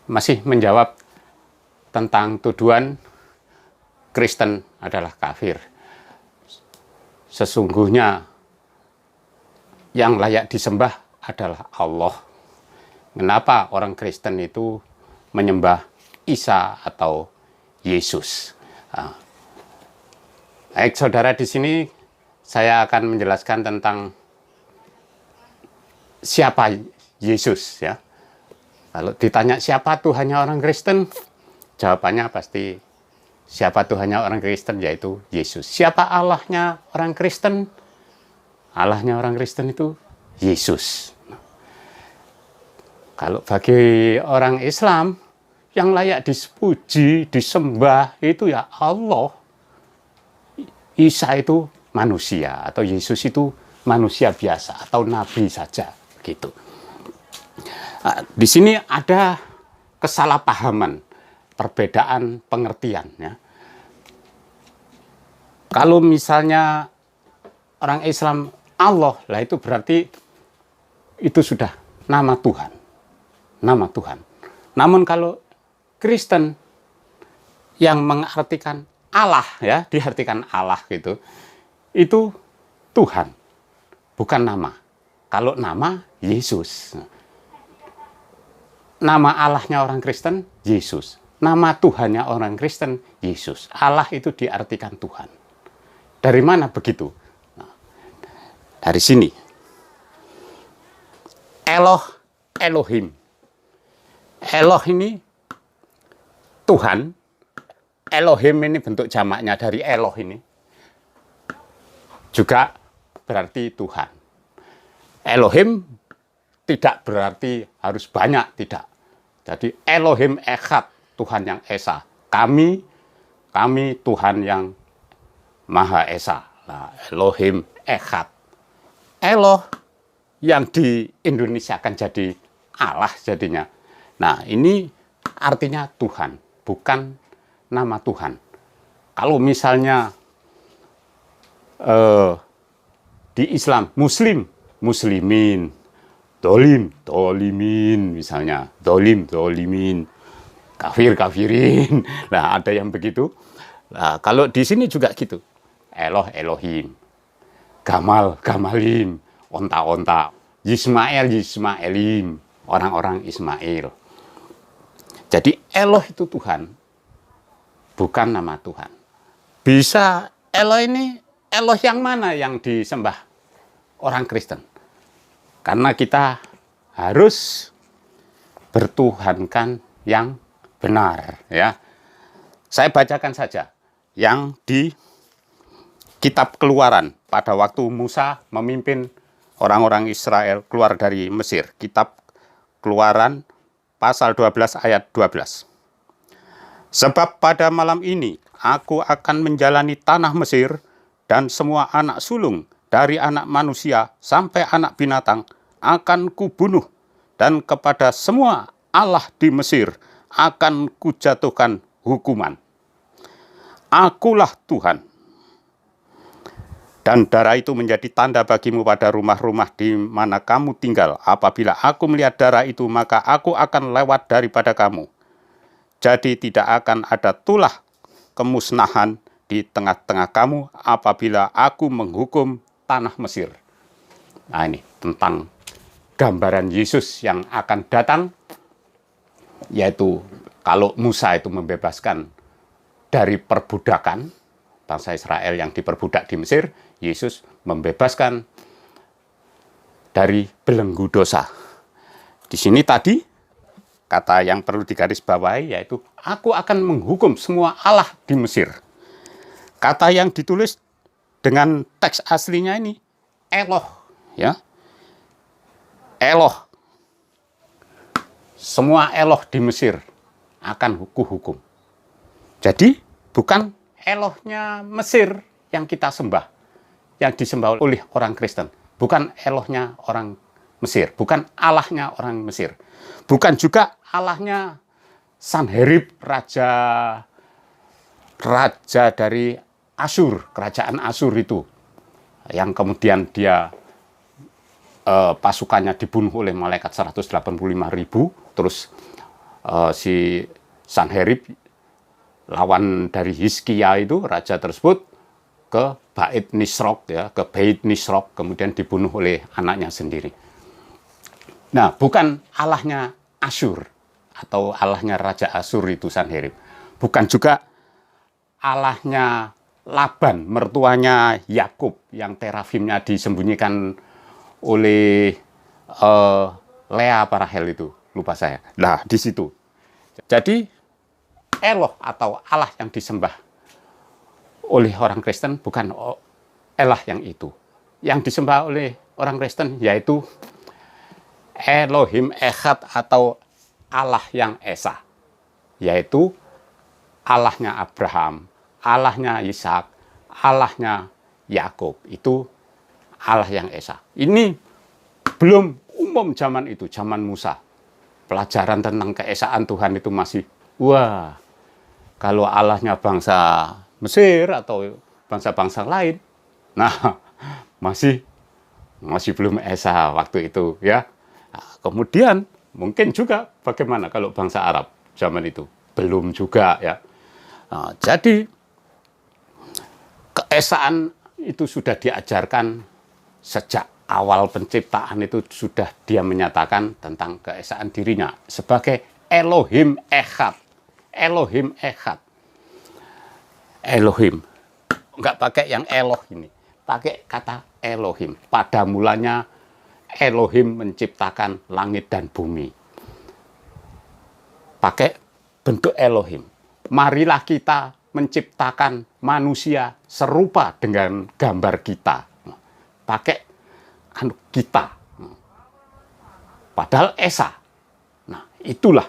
masih menjawab tentang tuduhan Kristen adalah kafir. Sesungguhnya yang layak disembah adalah Allah. Kenapa orang Kristen itu menyembah Isa atau Yesus? Baik, saudara, di sini saya akan menjelaskan tentang siapa Yesus, ya. Kalau ditanya siapa Tuhannya orang Kristen, jawabannya pasti siapa Tuhannya orang Kristen, yaitu Yesus. Siapa Allahnya orang Kristen? Allahnya orang Kristen itu Yesus. Kalau bagi orang Islam, yang layak dipuji, disembah itu ya Allah. Isa itu manusia, atau Yesus itu manusia biasa, atau nabi saja, gitu. Di sini ada kesalahpahaman, perbedaan pengertian, ya. Kalau misalnya orang Islam Allah, lah itu berarti itu sudah nama Tuhan, nama Tuhan. Namun kalau Kristen yang mengartikan Allah, ya, diartikan Allah gitu, itu Tuhan, bukan nama. Kalau nama Yesus. Nama Allahnya orang Kristen, Yesus. Nama Tuhannya orang Kristen, Yesus. Allah itu diartikan Tuhan. Dari mana begitu? Nah, dari sini. Elohim. Eloh ini Tuhan. Elohim ini bentuk jamaknya dari Eloh ini. Juga berarti Tuhan. Elohim tidak berarti harus banyak, tidak. Jadi Elohim Echad, Tuhan yang Esa. Kami Tuhan yang Maha Esa. Nah, Elohim Echad. Eloh yang di Indonesia akan jadi Allah jadinya. Nah, ini artinya Tuhan, bukan nama Tuhan. Kalau misalnya di Islam, muslimin, dolimin misalnya, dolimin, kafirin. Nah, ada yang begitu. Nah, kalau di sini juga gitu. Elohim, gamalin, onta, Yismaelim, orang-orang Ismail. Jadi Eloh itu Tuhan, bukan nama Tuhan. Bisa Eloh ini, Eloh yang mana yang disembah orang Kristen? Karena kita harus bertuhankan yang benar, ya. Saya bacakan saja yang di Kitab Keluaran pada waktu Musa memimpin orang-orang Israel keluar dari Mesir. Kitab Keluaran pasal 12 ayat 12. Sebab pada malam ini aku akan menjalani tanah Mesir, dan semua anak sulung dari anak manusia sampai anak binatang akan kubunuh, dan kepada semua Allah di Mesir akan kujatuhkan hukuman. Akulah Tuhan. Dan darah itu menjadi tanda bagimu pada rumah-rumah di mana kamu tinggal. Apabila aku melihat darah itu, maka aku akan lewat daripada kamu. Jadi tidak akan ada tulah kemusnahan di tengah-tengah kamu apabila aku menghukum tanah Mesir. Nah, ini tentang gambaran Yesus yang akan datang, yaitu kalau Musa itu membebaskan dari perbudakan bangsa Israel yang diperbudak di Mesir, Yesus membebaskan dari belenggu dosa. Di sini tadi kata yang perlu digarisbawahi yaitu aku akan menghukum semua Allah di Mesir. Kata yang ditulis dengan teks aslinya ini Eloh, ya. Eloh. Semua Eloh di Mesir akan kuhukum. Jadi bukan Elohnya Mesir yang kita sembah, yang disembah oleh orang Kristen. Bukan Elohnya orang Mesir, bukan Allahnya orang Mesir. Bukan juga Allahnya Sanherib, raja dari Asyur, kerajaan Asyur itu, yang kemudian dia pasukannya dibunuh oleh malaikat 185.000, terus si Sanherib lawan dari Hizkia itu, raja tersebut ke Bait Nisrok, ya, ke Beit Nisrok, kemudian dibunuh oleh anaknya sendiri. Nah, bukan Allahnya Asyur atau Allahnya Raja Asyur itu Sanherib. Bukan juga Allahnya Laban, mertuanya Yakub, yang terafimnya disembunyikan oleh Lea apa Rahel itu, lupa saya. Nah, di situ. Jadi Eloh atau Allah yang disembah oleh orang Kristen bukan Allah yang itu. Yang disembah oleh orang Kristen yaitu Elohim Echad atau Allah yang Esa, yaitu Allahnya Abraham, Allahnya Ishak, Allahnya Yakub. Itu Allah yang Esa. Ini belum umum zaman itu, zaman Musa. Pelajaran tentang keesaan Tuhan itu masih, wah, kalau Allahnya bangsa Mesir atau bangsa-bangsa lain, nah masih belum Esa waktu itu, ya. Nah, kemudian mungkin juga bagaimana kalau bangsa Arab zaman itu, belum juga, ya. Nah, jadi keesaan itu sudah diajarkan sejak awal penciptaan, itu sudah dia menyatakan tentang keesaan dirinya sebagai Elohim Echad. Elohim Echad. Elohim. Enggak pakai yang Eloh ini. Pakai kata Elohim. Pada mulanya Elohim menciptakan langit dan bumi. Pakai bentuk Elohim. Marilah kita menciptakan manusia serupa dengan gambar kita. Pakai kita. Padahal Esa. Nah, itulah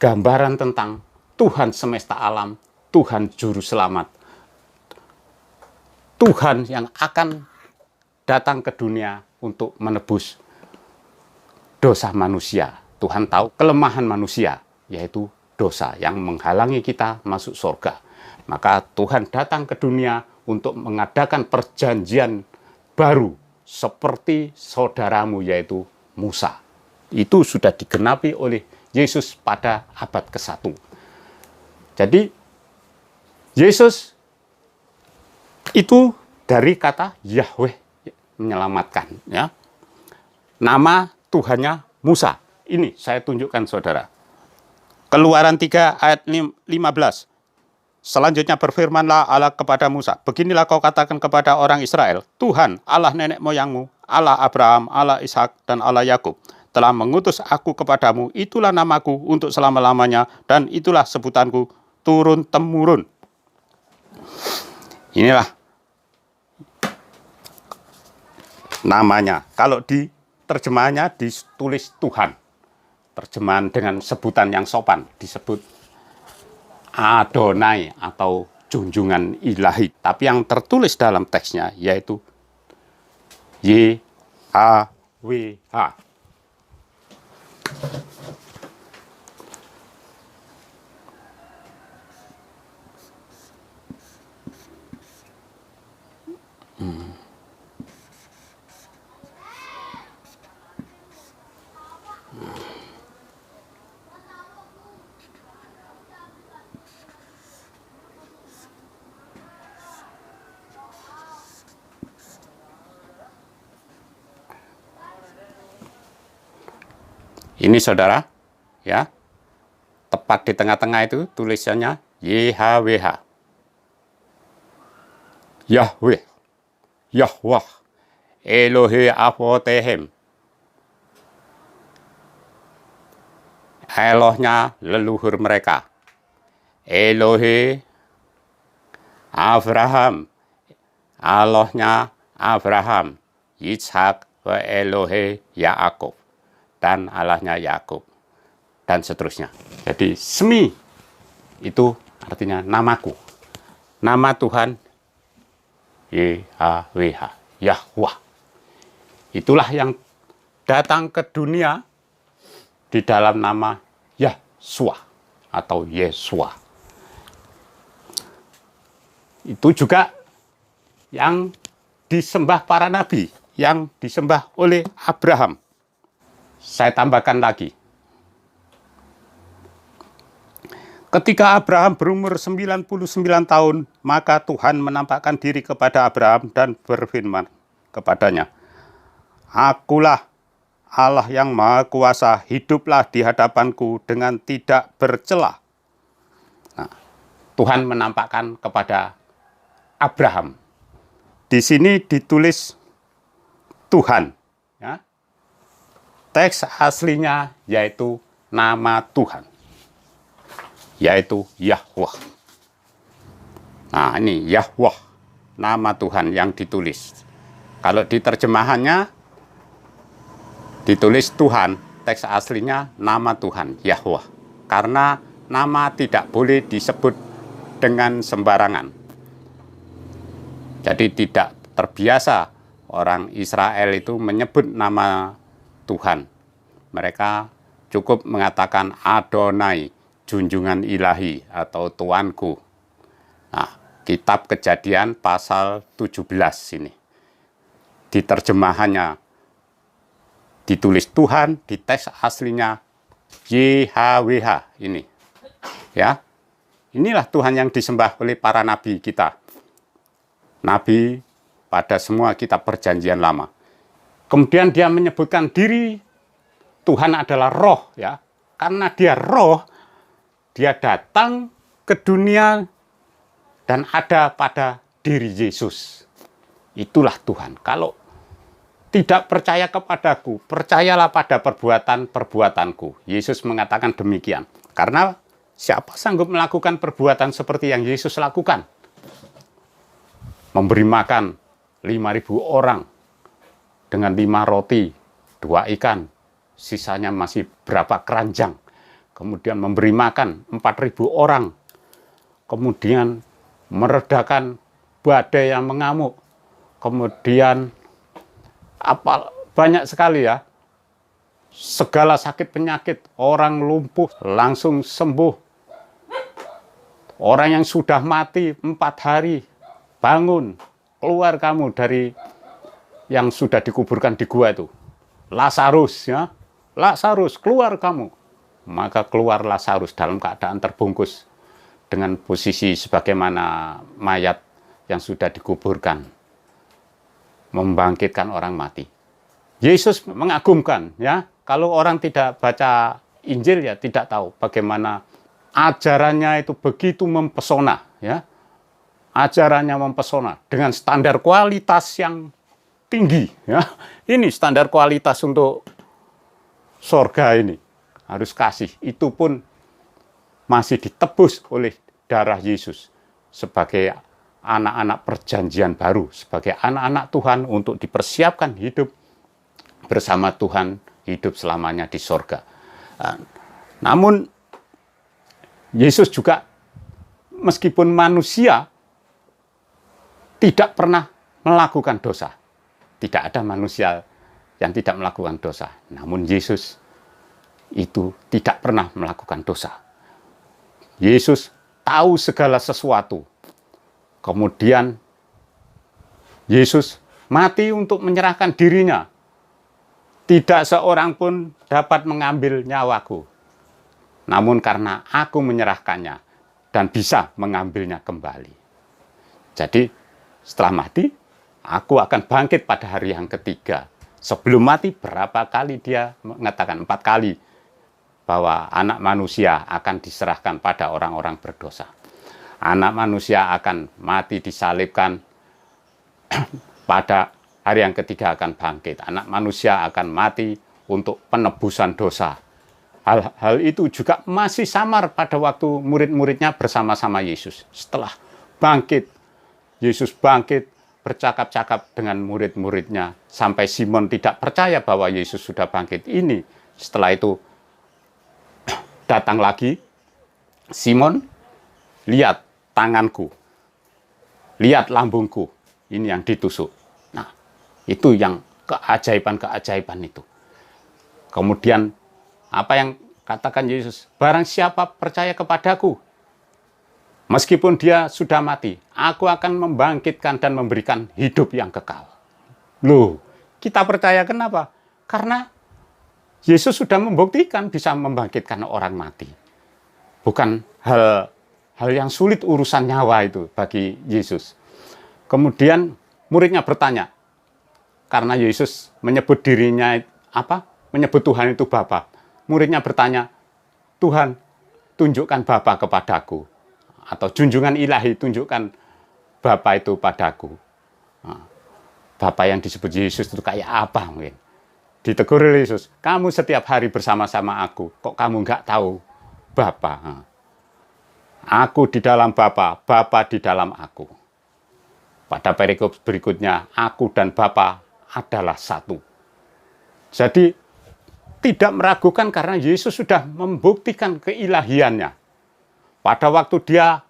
gambaran tentang Tuhan semesta alam, Tuhan juru selamat, Tuhan yang akan datang ke dunia untuk menebus dosa manusia. Tuhan tahu kelemahan manusia, yaitu dosa yang menghalangi kita masuk surga. Maka Tuhan datang ke dunia untuk mengadakan perjanjian baru seperti saudaramu, yaitu Musa. Itu sudah digenapi oleh Yesus pada abad ke-1. Jadi Yesus itu dari kata Yahweh, menyelamatkan, ya. Nama Tuhannya Musa. Ini saya tunjukkan saudara. Keluaran 3 ayat 15. Selanjutnya berfirmanlah Allah kepada Musa, beginilah kau katakan kepada orang Israel, Tuhan Allah nenek moyangmu, Allah Abraham, Allah Ishak, dan Allah Yakub telah mengutus aku kepadamu, itulah namaku untuk selama-lamanya, dan itulah sebutanku turun-temurun. Inilah namanya. Kalau di terjemahannya ditulis Tuhan. Terjemahan dengan sebutan yang sopan disebut Adonai atau junjungan ilahi. Tapi yang tertulis dalam teksnya yaitu YHWH. Ini saudara, ya, tepat di tengah-tengah itu tulisannya YHWH. Yahweh, Yahweh, Elohe Avotehem. Elohnya leluhur mereka. Elohe Abraham, Allahnya Abraham, Ishak, wa Elohe Yakub, dan Allahnya Yakub, dan seterusnya. Jadi Semi itu artinya namaku, nama Tuhan YHWH, Yahweh. Itulah yang datang ke dunia di dalam nama Yahshua atau Yesua. Itu juga yang disembah para nabi, yang disembah oleh Abraham. Saya tambahkan lagi, Ketika Abraham berumur 99 tahun, maka Tuhan menampakkan diri kepada Abraham dan berfirman kepadanya, "Akulah Allah yang Maha Kuasa, hiduplah di hadapanku dengan tidak bercela." Nah, Tuhan menampakkan kepada Abraham. Di sini ditulis Tuhan. Ya. Teks aslinya yaitu nama Tuhan, yaitu Yahweh. Nah, ini Yahweh, nama Tuhan yang ditulis. Kalau di terjemahannya ditulis Tuhan, teks aslinya nama Tuhan, Yahweh. Karena nama tidak boleh disebut dengan sembarangan. Jadi tidak terbiasa orang Israel itu menyebut nama Tuhan. Mereka cukup mengatakan Adonai, junjungan ilahi atau Tuanku. Nah, kitab Kejadian pasal 17 ini. Di terjemahannya ditulis Tuhan, di teks aslinya YHWH ini. Ya. Inilah Tuhan yang disembah oleh para nabi kita. Nabi pada semua kitab Perjanjian Lama. Kemudian dia menyebutkan diri Tuhan adalah roh, ya. Karena dia roh, dia datang ke dunia dan ada pada diri Yesus. Itulah Tuhan. Kalau tidak percaya kepadaku, percayalah pada perbuatan-perbuatanku. Yesus mengatakan demikian. Karena siapa sanggup melakukan perbuatan seperti yang Yesus lakukan? Memberi makan 5.000 orang dengan 5 roti, 2 ikan, sisanya masih berapa keranjang. Kemudian memberi makan 4.000 orang. Kemudian meredakan badai yang mengamuk. Kemudian banyak sekali ya. Segala sakit penyakit, orang lumpuh langsung sembuh. Orang yang sudah mati 4 hari, bangun, keluar kamu dari yang sudah dikuburkan di gua itu. Lazarus, ya. Lazarus, keluar kamu. Maka keluar Lazarus dalam keadaan terbungkus dengan posisi sebagaimana mayat yang sudah dikuburkan, membangkitkan orang mati. Yesus mengagumkan, ya. Kalau orang tidak baca Injil ya tidak tahu bagaimana ajarannya itu begitu mempesona, ya. Ajarannya mempesona dengan standar kualitas yang tinggi, ya. Ini standar kualitas untuk sorga ini. Harus kasih, itu pun masih ditebus oleh darah Yesus sebagai anak-anak perjanjian baru, sebagai anak-anak Tuhan untuk dipersiapkan hidup bersama Tuhan, hidup selamanya di sorga. Namun Yesus juga meskipun manusia tidak pernah melakukan dosa. Tidak ada manusia yang tidak melakukan dosa. Namun Yesus itu tidak pernah melakukan dosa. Yesus tahu segala sesuatu. Kemudian Yesus mati untuk menyerahkan dirinya. Tidak seorang pun dapat mengambil nyawaku. Namun karena aku menyerahkannya dan bisa mengambilnya kembali. Jadi setelah mati, aku akan bangkit pada hari yang ketiga. Sebelum mati berapa kali dia mengatakan 4 kali bahwa anak manusia akan diserahkan pada orang-orang berdosa. Anak manusia akan mati disalibkan, pada hari yang ketiga akan bangkit. Anak manusia akan mati untuk penebusan dosa. Hal itu juga masih samar pada waktu murid-muridnya bersama-sama Yesus. Setelah bangkit, Yesus bangkit, bercakap-cakap dengan murid-muridnya, sampai Simon tidak percaya bahwa Yesus sudah bangkit. Ini setelah itu datang lagi, Simon, lihat tanganku, lihat lambungku, ini yang ditusuk. Nah, itu yang keajaiban-keajaiban itu. Kemudian, apa yang katakan Yesus? Barang siapa percaya kepadaku, meskipun dia sudah mati, aku akan membangkitkan dan memberikan hidup yang kekal. Loh, kita percaya kenapa? Karena Yesus sudah membuktikan bisa membangkitkan orang mati. Bukan hal yang sulit urusan nyawa itu bagi Yesus. Kemudian muridnya bertanya, karena Yesus menyebut dirinya menyebut Tuhan itu Bapa. Muridnya bertanya, Tuhan, tunjukkan Bapa kepadaku. Atau junjungan ilahi, tunjukkan Bapa itu padaku. Nah, Bapa yang disebut Yesus itu kayak apa mungkin? Ditegur oleh Yesus, kamu setiap hari bersama-sama aku, kok kamu nggak tahu Bapa? Nah, aku di dalam Bapa, Bapa di dalam aku. Pada perikop berikutnya, aku dan Bapa adalah satu. Jadi, tidak meragukan karena Yesus sudah membuktikan keilahiannya. Pada waktu dia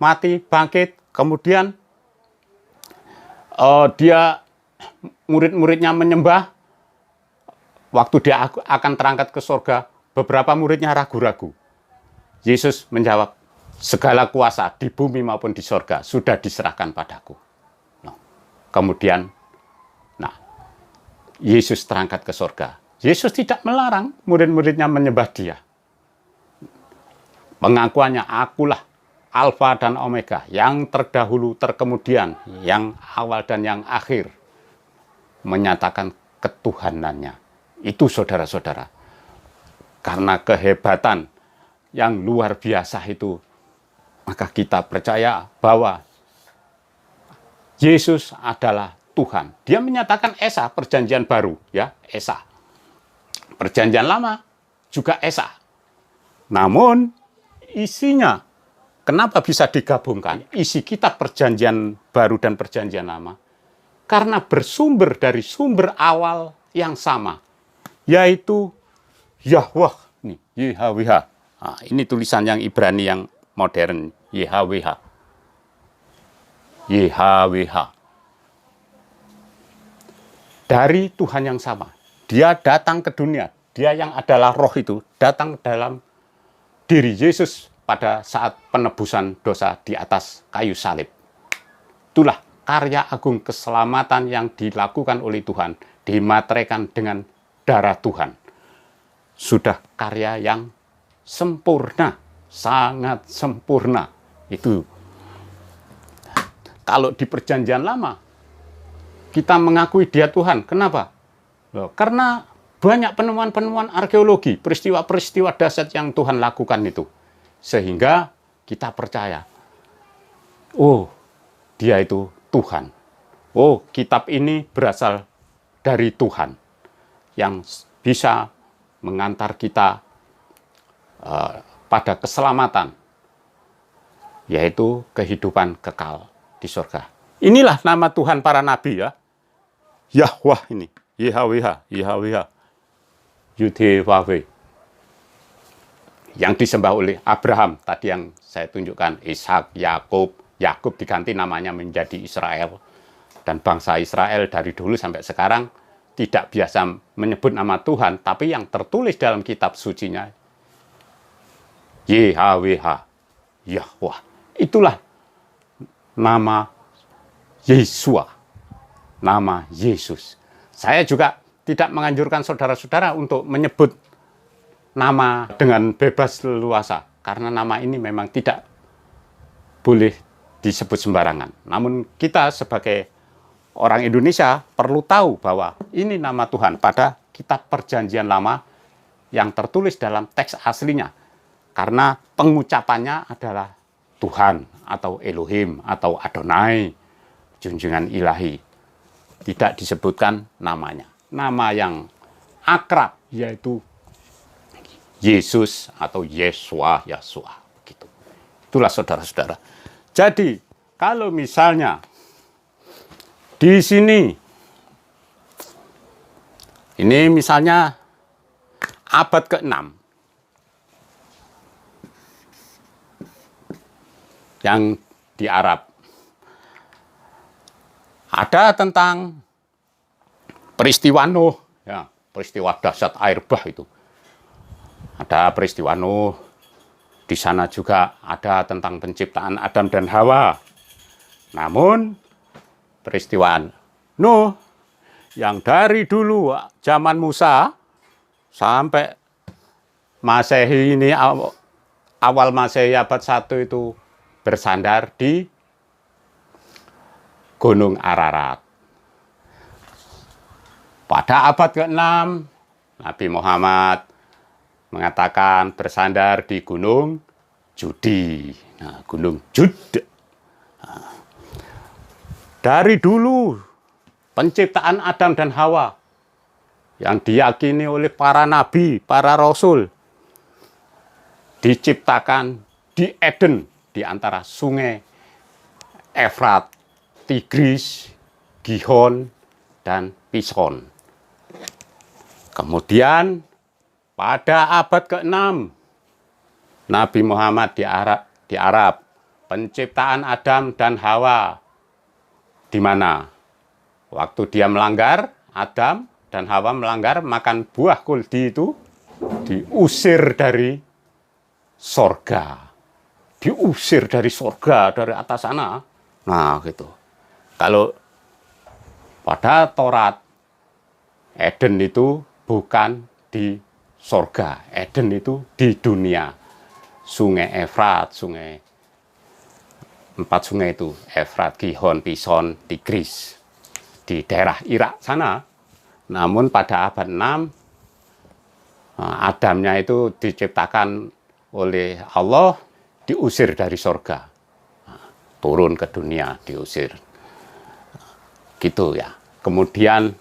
mati, bangkit, kemudian dia murid-muridnya menyembah, waktu dia akan terangkat ke surga, beberapa muridnya ragu-ragu. Yesus menjawab, segala kuasa di bumi maupun di surga sudah diserahkan padaku. Kemudian, Yesus terangkat ke surga. Yesus tidak melarang murid-muridnya menyembah dia. Pengakuannya, akulah Alfa dan Omega, yang terdahulu, terkemudian, yang awal dan yang akhir. Menyatakan ketuhanannya. Itu saudara-saudara. Karena kehebatan yang luar biasa itu, maka kita percaya bahwa Yesus adalah Tuhan. Dia menyatakan Esa, perjanjian baru, ya, Esa. Perjanjian lama juga Esa. Namun isinya, kenapa bisa digabungkan? Isi kitab perjanjian baru dan perjanjian lama. Karena bersumber dari sumber awal yang sama. Yaitu Yahweh, nih, YHWH. Nah, ini tulisan yang Ibrani yang modern, YHWH. YHWH. Dari Tuhan yang sama. Dia datang ke dunia. Dia yang adalah roh itu datang dalam diri Yesus pada saat penebusan dosa di atas kayu salib. Itulah karya agung keselamatan yang dilakukan oleh Tuhan. Dimateraikan dengan darah Tuhan. Sudah karya yang sempurna. Sangat sempurna. Itu. Kalau di perjanjian lama, kita mengakui dia Tuhan. Kenapa? Karena banyak penemuan-penemuan arkeologi, peristiwa-peristiwa dahsyat yang Tuhan lakukan itu. Sehingga kita percaya, oh, dia itu Tuhan. Oh, kitab ini berasal dari Tuhan. Yang bisa mengantar kita pada keselamatan. Yaitu kehidupan kekal di surga. Inilah nama Tuhan para nabi ya. Yahweh ini. YHWH, YHWH, Yudhewahwe, yang disembah oleh Abraham, tadi yang saya tunjukkan, Ishak, Yakub. Yakub diganti namanya menjadi Israel, dan bangsa Israel dari dulu sampai sekarang tidak biasa menyebut nama Tuhan, tapi yang tertulis dalam kitab sucinya, YHWH, Yahweh. Itulah nama Yesua, nama Yesus. Saya juga tidak menganjurkan saudara-saudara untuk menyebut nama dengan bebas leluasa. Karena nama ini memang tidak boleh disebut sembarangan. Namun kita sebagai orang Indonesia perlu tahu bahwa ini nama Tuhan pada kitab perjanjian lama yang tertulis dalam teks aslinya. Karena pengucapannya adalah Tuhan atau Elohim atau Adonai, junjungan ilahi. Tidak disebutkan namanya. Nama yang akrab yaitu Yesus atau Yesua, Yesua. Gitu. Itulah saudara-saudara. Jadi, kalau misalnya di sini, ini misalnya abad ke-6, yang di Arab, ada tentang peristiwa Nuh, ya, peristiwa dahsyat air bah itu. Ada peristiwa Nuh, di sana juga ada tentang penciptaan Adam dan Hawa. Namun, peristiwa Nuh yang dari dulu zaman Musa sampai Masehi ini awal Masehi abad 1 itu bersandar di Gunung Ararat. Pada abad ke-6, Nabi Muhammad mengatakan bersandar di Gunung Judi. Nah, Gunung Jud. Nah, dari dulu penciptaan Adam dan Hawa yang diyakini oleh para nabi, para rasul, diciptakan di Eden, di antara sungai Efrat, Tigris, Gihon, dan Pison. Kemudian pada abad ke-6, Nabi Muhammad di Arab, penciptaan Adam dan Hawa, di mana waktu dia melanggar, Adam dan Hawa melanggar makan buah kuldi itu, diusir dari sorga, diusir dari sorga, dari atas sana. Nah, gitu. Kalau pada Taurat, Eden itu bukan di sorga, Eden itu di dunia. Sungai Efrat, empat sungai itu, Efrat, Gihon, Pison, Tigris, di daerah Irak sana. Namun pada abad 6, Adamnya itu diciptakan oleh Allah, diusir dari sorga, turun ke dunia, diusir, gitu ya. Kemudian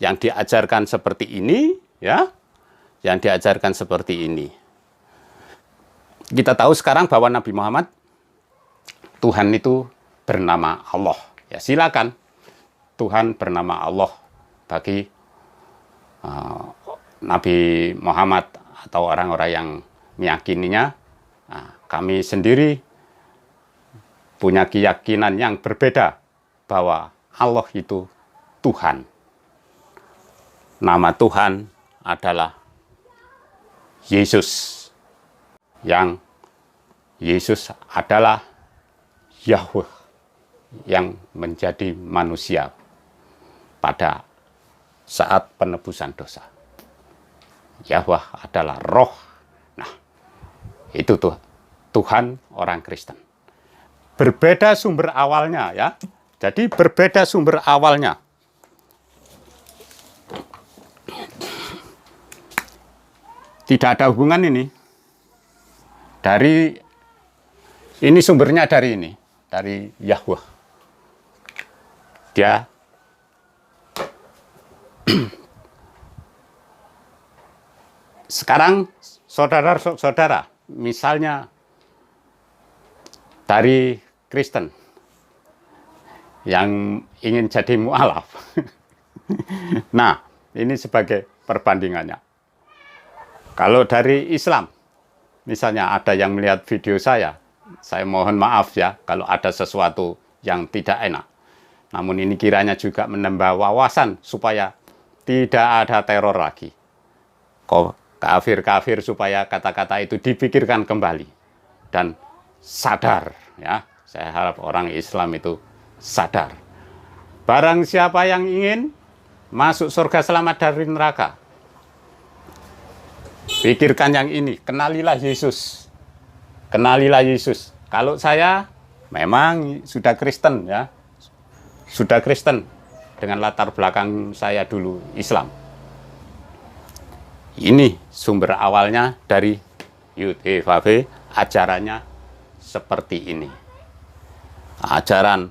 yang diajarkan seperti ini, ya, yang diajarkan seperti ini. Kita tahu sekarang bahwa Nabi Muhammad, Tuhan itu bernama Allah. Ya, silakan, Tuhan bernama Allah bagi Nabi Muhammad atau orang-orang yang meyakininya. Nah, kami sendiri punya keyakinan yang berbeda bahwa Allah itu Tuhan. Nama Tuhan adalah Yesus. Yang Yesus adalah Yahweh yang menjadi manusia pada saat penebusan dosa. Yahweh adalah roh. Nah, itu tuh Tuhan orang Kristen. Berbeda sumber awalnya, ya. Jadi berbeda sumber awalnya. Tidak ada hubungan ini. Ini sumbernya dari ini, dari Yahweh. Dia sekarang saudara-saudara, misalnya dari Kristen yang ingin jadi mu'alaf. Nah, ini sebagai perbandingannya. Kalau dari Islam, misalnya ada yang melihat video saya mohon maaf ya kalau ada sesuatu yang tidak enak. Namun ini kiranya juga menambah wawasan supaya tidak ada teror lagi. Kafir-kafir, supaya kata-kata itu dipikirkan kembali dan sadar, ya. Saya harap orang Islam itu sadar. Barang siapa yang ingin masuk surga selamat dari neraka, pikirkan yang ini, kenalilah Yesus. Kenalilah Yesus. Kalau saya memang sudah Kristen, ya. Sudah Kristen dengan latar belakang saya dulu Islam. Ini sumber awalnya dari YUTFAB, ajarannya seperti ini. Ajaran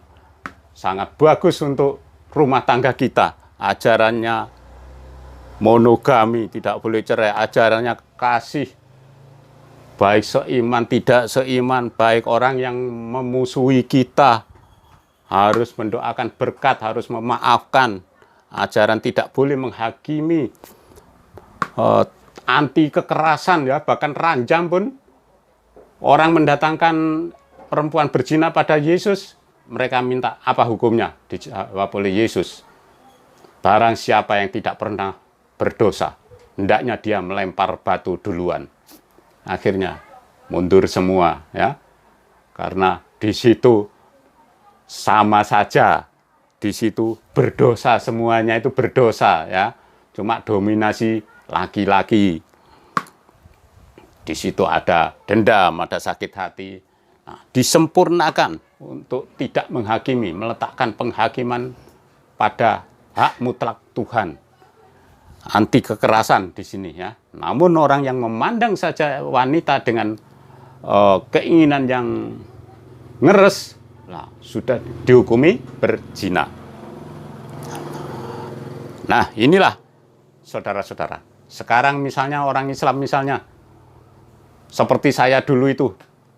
sangat bagus untuk rumah tangga kita. Ajarannya monogami, tidak boleh cerai. Ajarannya kasih, baik seiman, tidak seiman, baik orang yang memusuhi kita, harus mendoakan berkat, harus memaafkan. Ajaran tidak boleh menghakimi, anti kekerasan, ya, bahkan ranjam pun. Orang mendatangkan perempuan berzina pada Yesus, mereka minta apa hukumnya? Dijawab oleh Yesus, barang siapa yang tidak pernah berdosa, hendaknya dia melempar batu duluan. Akhirnya mundur semua, ya, karena di situ sama saja, di situ berdosa, semuanya itu berdosa, ya, cuma dominasi laki-laki. Di situ ada dendam, ada sakit hati. Nah, disempurnakan untuk tidak menghakimi, meletakkan penghakiman pada hak mutlak Tuhan. Anti kekerasan di sini ya. Namun orang yang memandang saja wanita dengan keinginan yang ngeres, nah, sudah dihukumi berzina. Nah, inilah saudara-saudara. Sekarang misalnya orang Islam misalnya, seperti saya dulu itu,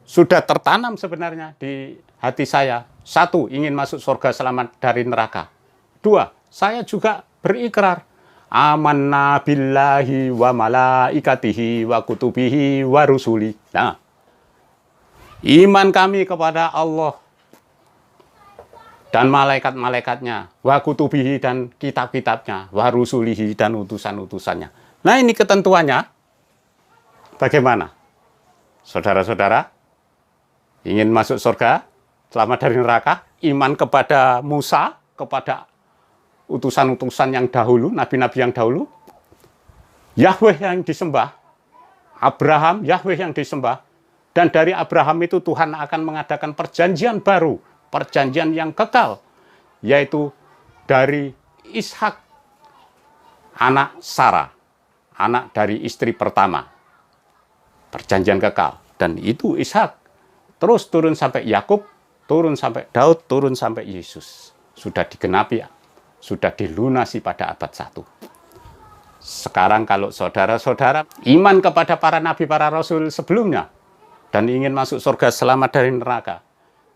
sudah tertanam sebenarnya di hati saya. Satu, ingin masuk surga selamat dari neraka. Dua, saya juga berikrar, amanna billahi wa malaikatihi wa kutubihi wa rusuli. Nah, iman kami kepada Allah dan malaikat-malaikatnya, wa kutubihi dan kitab-kitabnya, wa rusulihi dan utusan-utusannya. Nah, ini ketentuannya. Bagaimana? Saudara-saudara, ingin masuk surga, selamat dari neraka, iman kepada Musa, kepada utusan-utusan yang dahulu, nabi-nabi yang dahulu, Yahweh yang disembah, Abraham, Yahweh yang disembah, dan dari Abraham itu Tuhan akan mengadakan perjanjian baru, perjanjian yang kekal, yaitu dari Ishak, anak Sarah, anak dari istri pertama. Perjanjian kekal. Dan itu Ishak terus turun sampai Yakub, turun sampai Daud, turun sampai Yesus. Sudah digenapi, sudah dilunasi pada abad 1. Sekarang kalau saudara-saudara iman kepada para nabi, para rasul sebelumnya, dan ingin masuk surga selamat dari neraka,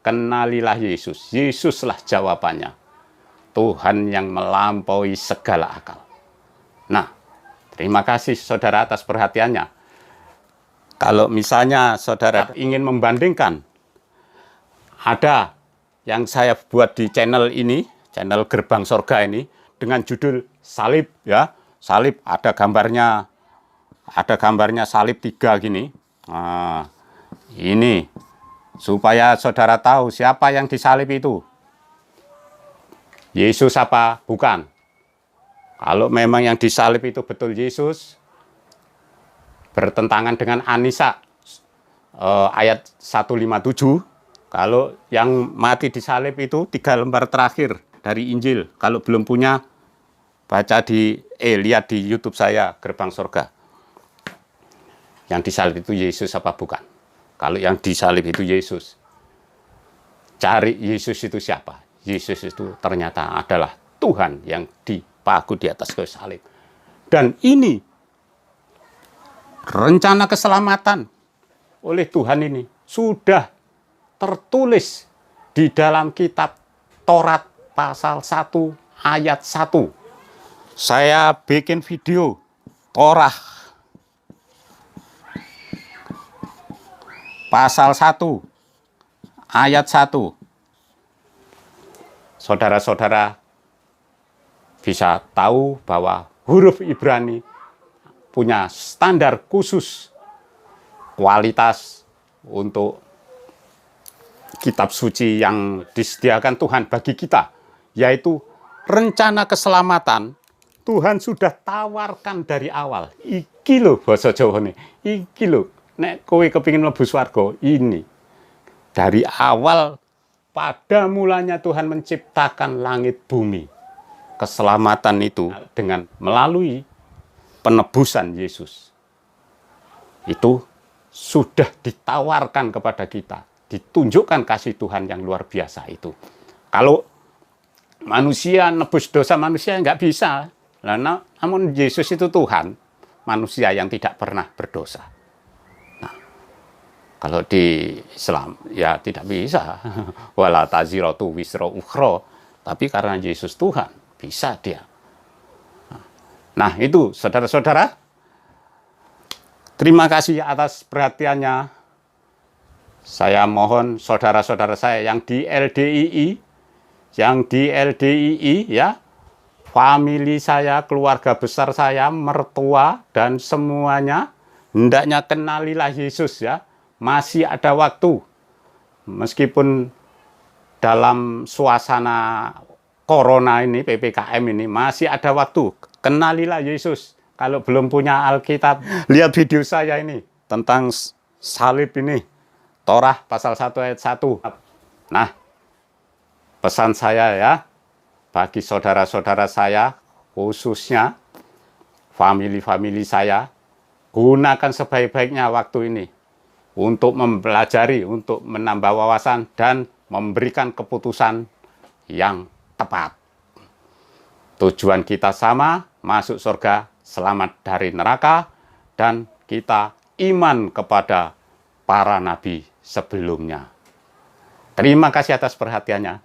kenalilah Yesus. Yesuslah jawabannya. Tuhan yang melampaui segala akal. Nah, terima kasih saudara atas perhatiannya. Kalau misalnya saudara ingin membandingkan, ada yang saya buat di channel ini, channel Gerbang Sorga ini, dengan judul salib ya. Salib ada gambarnya salib 3 gini. Nah, ini supaya saudara tahu siapa yang disalib itu. Yesus apa? Bukan. Kalau memang yang disalib itu betul Yesus, bertentangan dengan An-Nisa ayat 157. Kalau yang mati disalib itu 3 lembar terakhir dari Injil. Kalau belum punya, baca lihat di YouTube saya, Gerbang Sorga. Yang disalib itu Yesus apa bukan? Kalau yang disalib itu Yesus, cari Yesus itu siapa? Yesus itu ternyata adalah Tuhan yang dipaku di atas kayu salib. Dan ini rencana keselamatan oleh Tuhan ini sudah tertulis di dalam kitab Taurat pasal 1 ayat 1. Saya bikin video Torah pasal 1 ayat 1. Saudara-saudara bisa tahu bahwa huruf Ibrani punya standar khusus kualitas untuk kitab suci yang disediakan Tuhan bagi kita, yaitu rencana keselamatan. Tuhan sudah tawarkan dari awal. Iki lho basa Jawane, iki lho nek kowe kepingin mlebu swarga, ini. Dari awal pada mulanya Tuhan menciptakan langit bumi. Keselamatan itu dengan melalui penebusan Yesus. Itu sudah ditawarkan kepada kita, ditunjukkan kasih Tuhan yang luar biasa itu. Kalau manusia nebus dosa manusia nggak bisa, namun Yesus itu Tuhan, manusia yang tidak pernah berdosa. Nah, kalau di Islam ya tidak bisa, wala taziratu wisra ukhra, tapi karena Yesus Tuhan bisa dia. Nah, itu saudara-saudara, terima kasih atas perhatiannya. Saya mohon saudara-saudara saya yang di LDII, ya, famili saya, keluarga besar saya, mertua dan semuanya, hendaknya kenalilah Yesus ya. Masih ada waktu, meskipun dalam suasana corona ini, PPKM ini, masih ada waktu. Kenalilah Yesus. Kalau belum punya Alkitab, lihat video saya ini. tentang salib ini. Torah pasal 1 ayat 1. Nah, pesan saya ya, bagi saudara-saudara saya, khususnya famili-famili saya, gunakan sebaik-baiknya waktu ini untuk mempelajari, untuk menambah wawasan, dan memberikan keputusan yang tepat. Tujuan kita sama, masuk surga, selamat dari neraka, dan kita iman kepada para nabi sebelumnya. Terima kasih atas perhatiannya.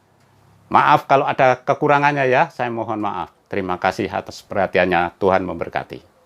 Maaf kalau ada kekurangannya ya, saya mohon maaf. Terima kasih atas perhatiannya, Tuhan memberkati.